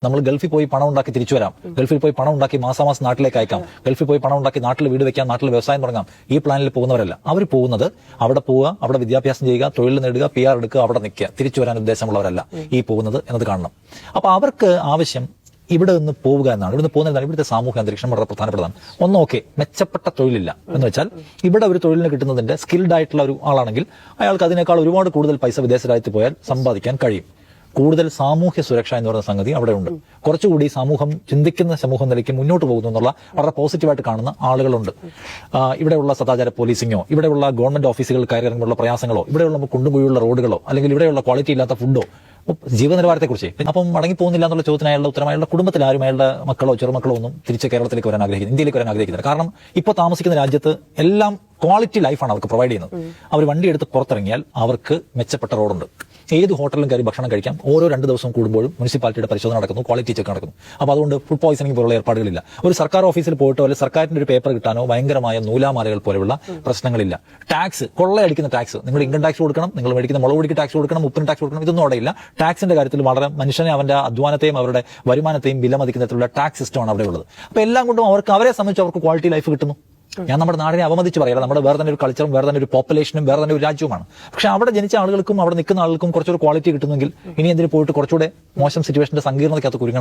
നമ്മൾ ഗൾഫിൽ പോയി പണം ഉണ്ടാക്കി തിരിച്ചു വരാം, ഗൾഫിൽ പോയി പണം ഉണ്ടാക്കി മാസാമാസം നാട്ടിലേക്ക് അയക്കാം, ഗൾഫിൽ പോയി പണം ഉണ്ടാക്കി നാട്ടിൽ വീട് വെക്കാം, നാട്ടിൽ വ്യവസായം തുടങ്ങാം, ഈ പ്ലാനിൽ പോകുന്നവരല്ല. അവർ പോകുന്നത് അവിടെ പോവുക, അവിടെ വിദ്യാഭ്യാസം ചെയ്യുക, തൊഴിൽ നേടുക, PR എടുക്കുക, അവിടെ നിൽക്കുക, തിരിച്ചു വരാൻ ഉദ്ദേശമുള്ളവരല്ല ഈ പോകുന്നത് എന്നത് കാണണം. അപ്പൊ അവർക്ക് ആവശ്യം ഇവിടെ നിന്ന് പോവുക എന്നാണ്. ഇവിടുന്ന് പോകുന്നതാണ്. ഇവിടുത്തെ സാമൂഹ്യ അന്തരീക്ഷം വളരെ പ്രധാനപ്പെട്ടതാണ്. ഓക്കെ, മെച്ചപ്പെട്ട തൊഴിലില്ല എന്ന് വെച്ചാൽ ഇവിടെ ഒരു തൊഴിലിന് കിട്ടുന്നതിന്റെ സ്കിൽഡ് ആയിട്ടുള്ള ഒരു ആളാണെങ്കിൽ അയാൾക്ക് അതിനേക്കാൾ ഒരുപാട് കൂടുതൽ പൈസ വിദേശ രാജ്യത്ത് പോയാൽ സമ്പാദിക്കാൻ കഴിയും. കൂടുതൽ സാമൂഹ്യ സുരക്ഷ എന്ന് പറയുന്ന സംഗതി അവിടെ ഉണ്ട്. കുറച്ചുകൂടി സമൂഹം ചിന്തിക്കുന്ന സമൂഹം നിലയ്ക്ക് മുന്നോട്ട് പോകുന്നു എന്നുള്ള വളരെ പോസിറ്റീവായിട്ട് കാണുന്ന ആളുകളുണ്ട്. ഇവിടെയുള്ള സദാചാര പോലീസിങ്ങോ, ഇവിടെയുള്ള ഗവൺമെന്റ് ഓഫീസുകൾ കയറിയിറങ്ങുമ്പോൾ പ്രയാസങ്ങളോ, ഇവിടെയുള്ള കുണ്ടുകുഴിയുള്ള റോഡുകളോ, അല്ലെങ്കിൽ ഇവിടെയുള്ള ക്വാളിറ്റി ഇല്ലാത്ത ഫുഡോ, ജീവനിലവാരത്തെക്കുറിച്ച് അപ്പം മടങ്ങി പോകുന്നില്ല എന്നുള്ള ചോദ്യത്തിന് അയാളുടെ ഉത്തരം അയാളുടെ കുടുംബത്തിൽ ആരും അയാളുടെ മക്കളോ ചെറുമക്കളോ ഒന്നും തിരിച്ച് കേരളത്തിലേക്ക് വരാൻ ആഗ്രഹിക്കുന്നു, ഇന്ത്യയിലേക്ക് വരാൻ ആഗ്രഹിക്കുന്നില്ല. കാരണം ഇപ്പോൾ താമസിക്കുന്ന രാജ്യത്ത് എല്ലാം ക്വാളിറ്റി ലൈഫാണ് അവർക്ക് പ്രൊവൈഡ് ചെയ്യുന്നത്. അവർ വണ്ടി എടുത്ത് പുറത്തിറങ്ങിയാൽ അവർക്ക് മെച്ചപ്പെട്ട റോഡുണ്ട്, ഏത് ഹോട്ടലിലും കയറി ഭക്ഷണം കഴിക്കാം, ഓരോ 2 ദിവസം കൂടുമ്പോഴും മുനിസിപ്പാലിറ്റിയുടെ പരിശോധന നടക്കുന്നു, ക്വാളിറ്റി ചെക്ക് നടക്കുന്നു. അപ്പോൾ അതുകൊണ്ട് ഫുഡ് പോയിസണിംഗ് പോലുള്ള ഏർപ്പാടുകളില്ല. ഒരു സർക്കാർ ഓഫീസിൽ പോയിട്ടോ അല്ലെങ്കിൽ സർക്കാരിന്റെ ഒരു പേപ്പർ കിട്ടാനോ ഭയങ്കരമായ നൂലാമാലകൾ പോലെയുള്ള പ്രശ്നങ്ങളില്ല. ടാക്സ്, കൊള്ളയടിക്കുന്ന ടാക്സ്, നിങ്ങൾ ഇൻകം ടാക്സ് കൊടുക്കണം, നിങ്ങൾ മേടിക്കുന്ന മുളക് പൊടിക്ക് ടാക്സ് കൊടുക്കണം, ഉപ്പിന് ടാക്സ് കൊടുക്കണം, ഇതൊന്നും അവിടെയില്ല. ടാക്സിന്റെ കാര്യത്തിൽ വളരെ മനുഷ്യനെ അവന്റെ അധ്വാനത്തെയും അവരുടെ വരുമാനത്തെയും വിലമതിക്കുന്ന തരത്തിലുള്ള ടാക്സ് സിസ്റ്റമാണ് അവിടെ ഉള്ളത്. അപ്പോൾ എല്ലാം കൊണ്ടും അവരെ സംബന്ധിച്ച് അവർക്ക് ക്വാളിറ്റി ലൈഫ് കിട്ടുന്നു. ഞാൻ നമ്മുടെ നാടിനെ അവമതിച്ച് പറയല്ല, നമ്മുടെ വേറെ തന്നെ ഒരു കൾച്ചറും വേറെ തന്നെ ഒരു പോപ്പുലേഷനും വേറെ തന്നെ ഒരു രാജ്യവുമാണ്. പക്ഷെ അവിടെ ജനിച്ച ആളുകൾക്കും അവിടെ നിൽക്കുന്ന ആളുകൾക്കും കുറച്ചൊരു ക്വാളിറ്റി കിട്ടുന്നെങ്കിൽ ഇനി എന്തിനു പോയിട്ട് കുറച്ചുകൂടെ മോശം സിറ്റുവേഷന്റെ സങ്കീർണതയ്ക്കകത്ത് കുരുങ്ങണം.